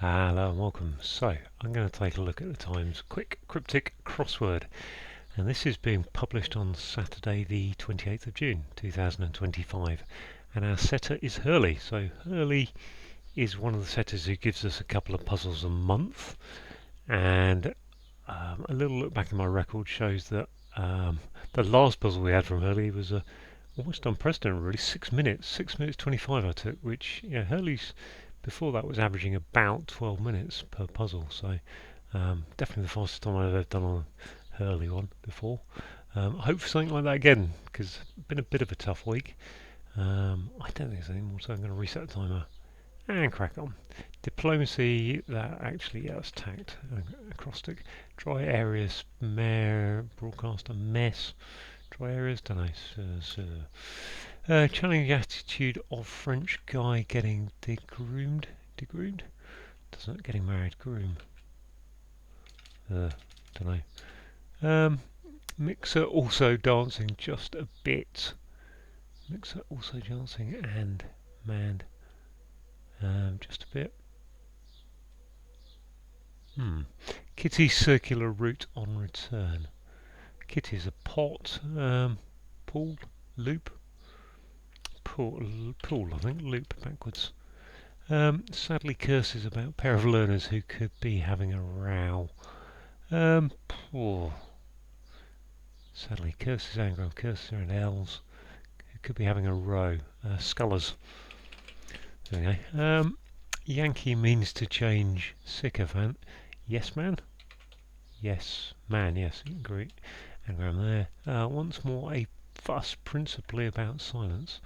Hello and welcome. So, I'm going to take a look at the Times quick cryptic crossword, and this is being published on Saturday the 28th of June 2025, and our setter is Hurley. So Hurley is one of the setters who gives us a couple of puzzles a month, and a little look back in my record shows that the last puzzle we had from Hurley was almost unprecedented, really. 6 minutes, 6 minutes 25 I took, which, yeah, Hurley's before that was averaging about 12 minutes per puzzle, so definitely the fastest time I've ever done on a Hurley one before. I hope for something like that again, because it's been a bit of a tough week. I don't think there's any more, so I'm going to reset the timer and crack on. Diplomacy, that actually, yeah, it's tacked. Acrostic. Dry areas, broadcaster, mess. Dry areas, don't know. Challenging attitude of French guy getting degroomed. Degroomed? Doesn't getting married. Groom. Don't know. Mixer also dancing just a bit. Mixer also dancing and manned just a bit. Kitty's circular route on return. Kitty's a pot. Pool. Loop. Pool, I think. Loop backwards. Sadly curses about pair of learners who could be having a row. Sadly curses, anagram, curses and L's who could be having a row. Scullers. There we go. Yankee means to change sycophant. Yes man? Yes man, yes. Great anagram there. Once more a fuss principally about silence.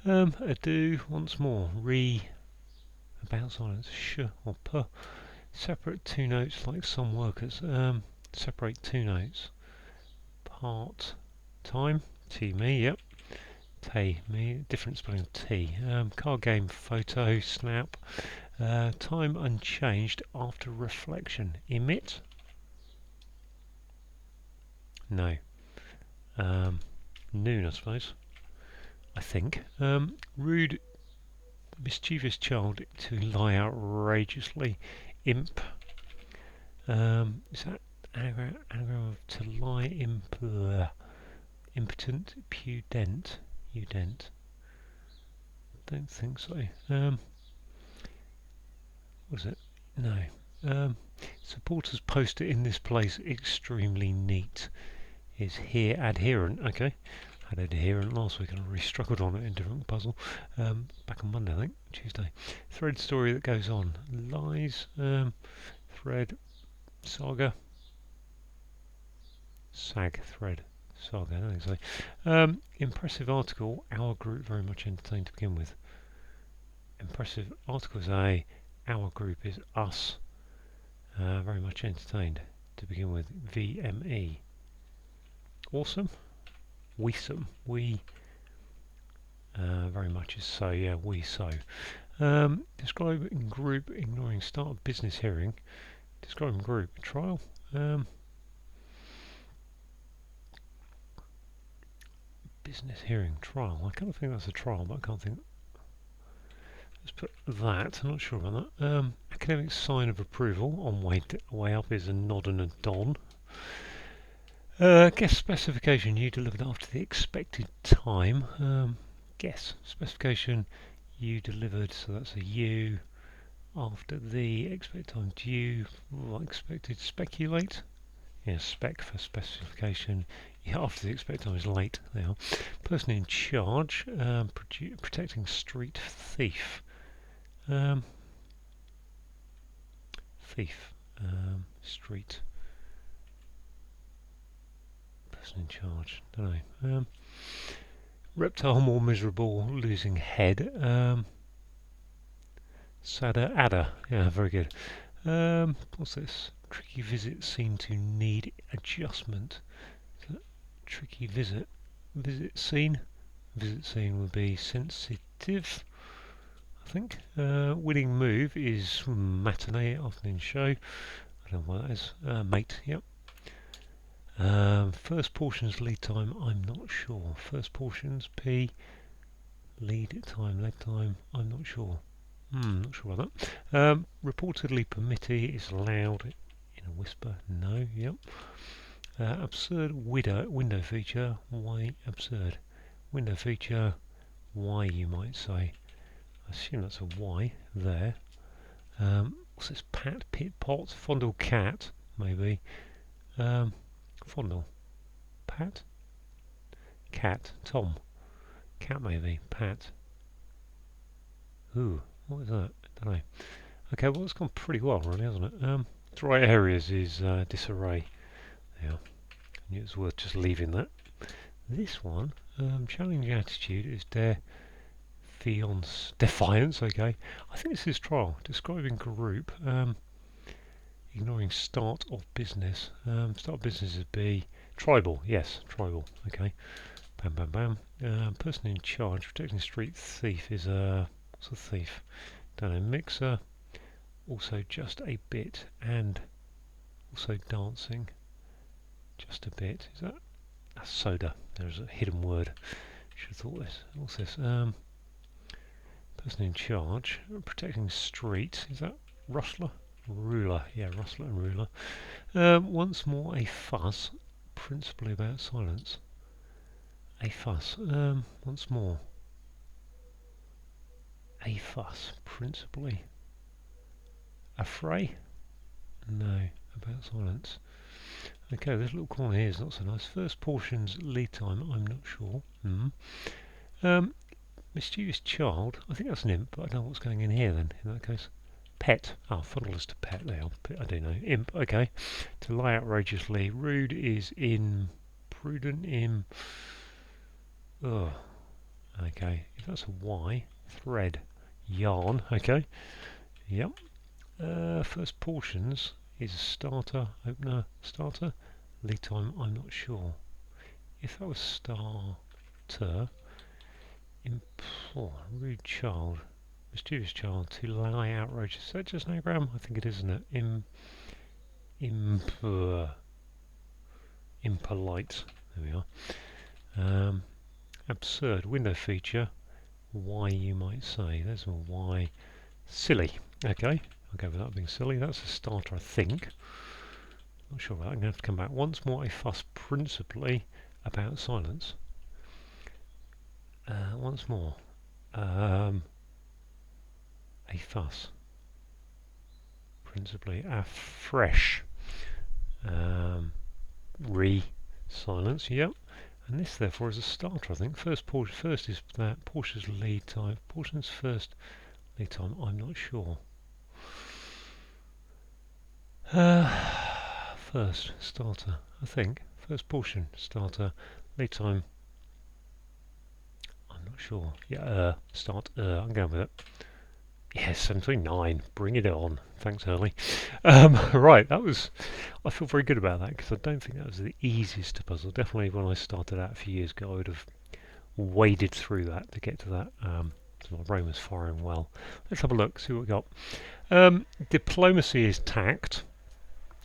A do once more. About silence. Sh or p. Separate two notes like some workers. Separate two notes. Part time. T me, yep. Tay me, different spelling of T. Card game photo, snap. Time unchanged after reflection. Emit? No. Noon, I suppose. I think. Rude, mischievous child to lie outrageously. Imp. Is that anagram of to lie impotent? Pudent. Udent. Don't think so. Was it? No. Supporters poster in this place extremely neat. Is here adherent? Okay. Had adherent last week and I really struggled on it in a different puzzle. Back on Monday, I think. Tuesday. Thread story that goes on. Lies. Thread. Saga. Sag thread. Saga, I don't think so. Impressive article. Our group very much entertained to begin with. Impressive article is A. Our group is us. Very much entertained to begin with. VME. Awesome. Weesome. We. Very much is so. Yeah, we so. Describe in group ignoring start of business hearing. Describe in group trial. Business hearing trial. I kind of think that's a trial, but I can't think. Let's put that. I'm not sure about that. Academic sign of approval on way up is a nod and a don. Guess specification you delivered after the expected time. Guess specification you delivered, so that's a U. After the expected time due, expected speculate. Yeah, spec for specification. Yeah, after the expected time is late. They are. Person in charge, protecting street thief. Thief. Street. Person in charge. Don't know. Reptile more miserable, losing head. Sadder adder. Yeah, very good. What's this? Tricky visit seem to need adjustment. Tricky visit. Visit scene. Visit scene would be sensitive, I think. Winning move is matinee, afternoon show. I don't know what that is. Mate, yep. First portions lead time, I'm not sure. First portions P. Lead time, I'm not sure. Not sure about that. Reportedly permittee is loud in a whisper. No, yep. Absurd window feature. Why absurd? Window feature. Why, you might say. I assume that's a Y there. What's this? Pat, pit, pot, fondle, cat, maybe. Fondle. Pat? Cat. Tom. Cat, maybe. Pat. Ooh, what is that? I don't know. Okay, well, it's gone pretty well, really, hasn't it? Dry areas is disarray. Yeah, I knew it was worth just leaving that. This one, challenging attitude is defiance, okay. I think this is trial. Describing group, ignoring start of business. Start of business would be tribal, yes, tribal, okay. Bam, bam, bam. Person in charge, protecting street thief is what's a thief? Don't know, mixer, also just a bit, and also dancing, just a bit. Is that a soda? There's a hidden word. Should have thought this. What's this? Person in charge, protecting street. Is that rustler? Ruler. Yeah, rustler and ruler. Once more, a fuss, principally about silence. A fuss. Once more. A fuss, principally. A fray? No, about silence. Okay, this little corner here is not so nice. First portion's lead time, I'm not sure. Mischievous child, I think that's an imp, but I don't know what's going in here then, in that case. Pet, fondle is to pet, they are. I do know. Imp, okay. To lie outrageously. Rude is imprudent, oh, okay. If that's a Y, thread, yarn, okay. Yep. First portions is a starter, opener, starter. Lead time, I'm not sure. If that was starter, rude child, mischievous child, to lie outrageous. Is that just an anagram? I think it is, isn't it? Impolite. There we are. Absurd window feature. Why, you might say. There's a Y. Silly. Okay, I'll go with that being silly. That's a starter, I think. Not sure about that. I'm going to have to come back. Once more, a fuss, principally about silence. Once more. A fuss. Principally afresh. Silence, yep. And this therefore is a starter, I think. First is that Porsche's lead time. Portion's first lead time, I'm not sure. First starter, I think. First portion starter, lead time, I'm not sure. Yeah, start, I'm going with it. Yes, 7:29. Bring it on. Thanks, Hurley. Right, I feel very good about that because I don't think that was the easiest to puzzle. Definitely when I started out a few years ago, I would have waded through that to get to that. So my brain was firing well. Let's have a look, see what we got. Diplomacy is tact.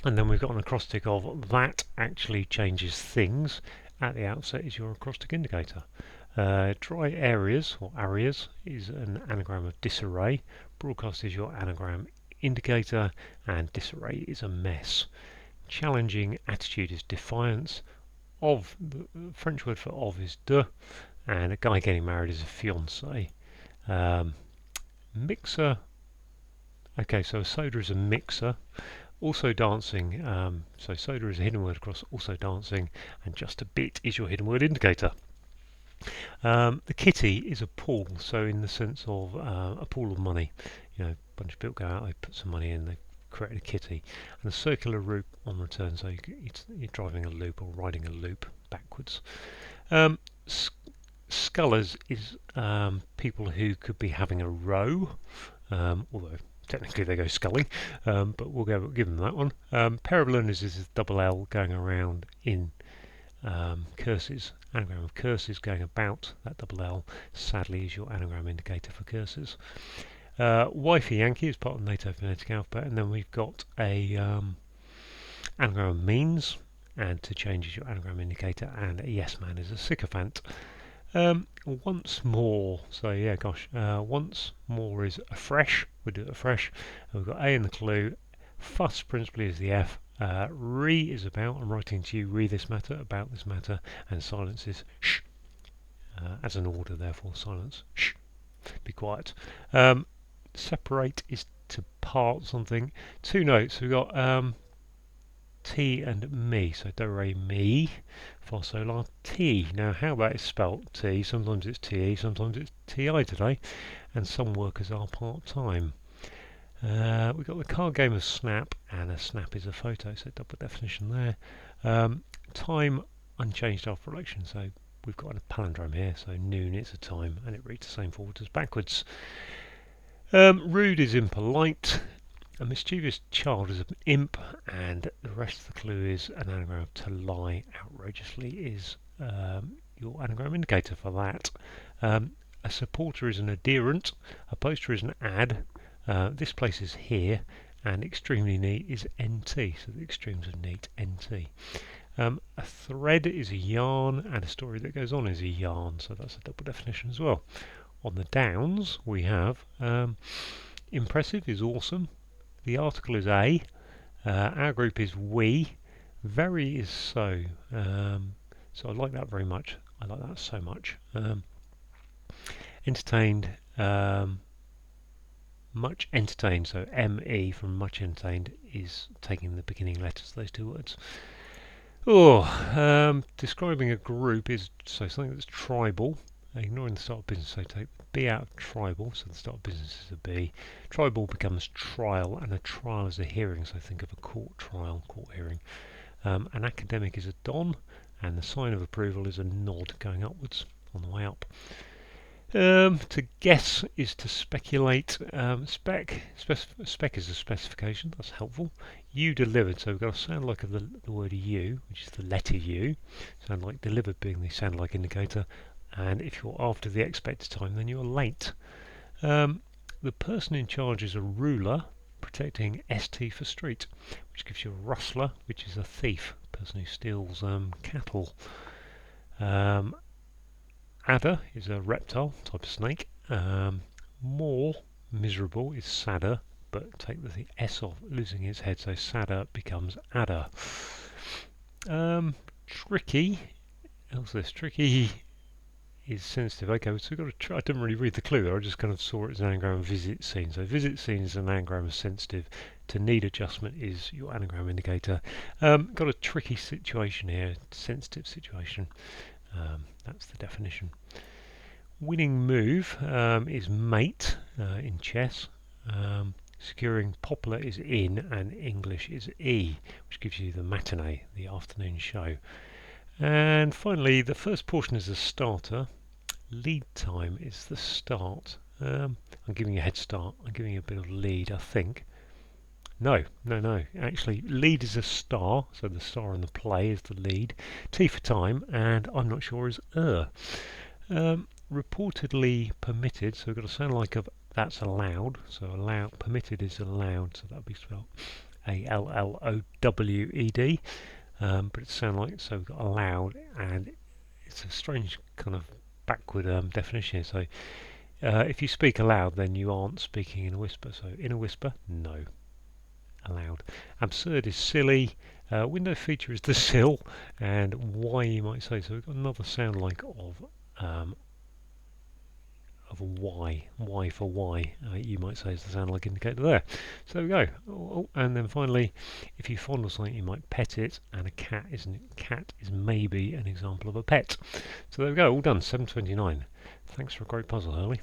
And then we've got an acrostic of that actually changes things. At the outset is your acrostic indicator. Dry areas, or areas, is an anagram of disarray. Broadcast is your anagram indicator, and disarray is a mess. Challenging attitude is defiance. Of, the French word for of is de, and a guy getting married is a fiancé. Mixer, okay, so a soda is a mixer. Also dancing, so soda is a hidden word across also dancing, and just a bit is your hidden word indicator. The kitty is a pool, so in the sense of a pool of money. You know, a bunch of people go out, they put some money in, they create a kitty. And a circular loop on return, so you're driving a loop or riding a loop backwards. Scullers is people who could be having a row, although technically they go sculling, but we'll give them that one. Pair of learners is a double L going around in curses. Anagram of curses going about, that double L sadly is your anagram indicator for curses. Wifey Yankee is part of the NATO phonetic alphabet, and then we've got a anagram of means, and to change is your anagram indicator, and a yes man is a sycophant. Once more. So yeah, gosh. Once more is afresh. We do it afresh. And we've got A in the clue. Fuss principally is the F. Re is about. I'm writing to you. Re this matter, about this matter, and silence is shh. As an order, therefore, silence. Shh. Be quiet. Separate is to part something. Two notes. We've got T and me. So do re mi, fa sol la T. Now how that is spelt T. Sometimes it's T, sometimes it's Ti today, and some workers are part time. We've got the card game of snap, and a snap is a photo. So double definition there. Time unchanged after election. So we've got a palindrome here. So noon is a time, and it reads the same forwards as backwards. Rude is impolite. A mischievous child is an imp, and the rest of the clue is an anagram of to lie outrageously is your anagram indicator for that. A supporter is an adherent, a poster is an ad, this place is here, and extremely neat is NT, so the extremes of neat, NT. A thread is a yarn, and a story that goes on is a yarn, so that's a double definition as well. On the downs we have impressive is awesome. The article is a. Our group is we. Very is so. So I like that very much. I like that so much. Entertained. Much entertained. So me from much entertained is taking the beginning letters of those two words. Describing a group is so something that's tribal. Ignoring the start of business, so take B out of tribal, so the start of business is a B. Tribal becomes trial, and a trial is a hearing, so think of a court trial, court hearing. An academic is a don, and the sign of approval is a nod going upwards on the way up. To guess is to speculate. Spec is a specification, that's helpful. You delivered, so we've got a sound like of the word you, which is the letter U. Sound like delivered being the sound like indicator. And if you're after the expected time, then you're late. The person in charge is a ruler, protecting ST for street, which gives you a rustler, which is a thief, person who steals cattle. Adder is a reptile, type of snake. More miserable is sadder, but take the S off, losing its head, so sadder becomes adder. Tricky, how's this? Tricky is sensitive. Okay, so we've got to try. I didn't really read the clue there. I just kind of saw it as an anagram of visit scene. So visit scene is an anagram of sensitive. To need adjustment is your anagram indicator. Got a tricky situation here, sensitive situation. That's the definition. Winning move is mate in chess. Securing popular is in, and English is E, which gives you the matinee, the afternoon show. And finally, the first portion is the starter. Lead time is the start. I'm giving you a head start. I'm giving you a bit of lead, I think. No. Actually, lead is a star, so the star in the play is the lead. T for time, and I'm not sure is reportedly permitted, so we've got to sound like that's allowed. So allowed, permitted is allowed, so that'll be spelled ALLOWED. But it sounds like, so we've got allowed, and it's a strange kind of backward definition here. So if you speak aloud, then you aren't speaking in a whisper. So in a whisper, no. Allowed. Absurd is silly. Window feature is the sill, and why you might say. So we've got another sound like of why. Why for why, you might say is the sound like indicator there. So there we go. And then finally, if you fondle something, you might pet it, and a cat is maybe an example of a pet. So there we go, all done, 7:29. Thanks for a great puzzle, Hurley.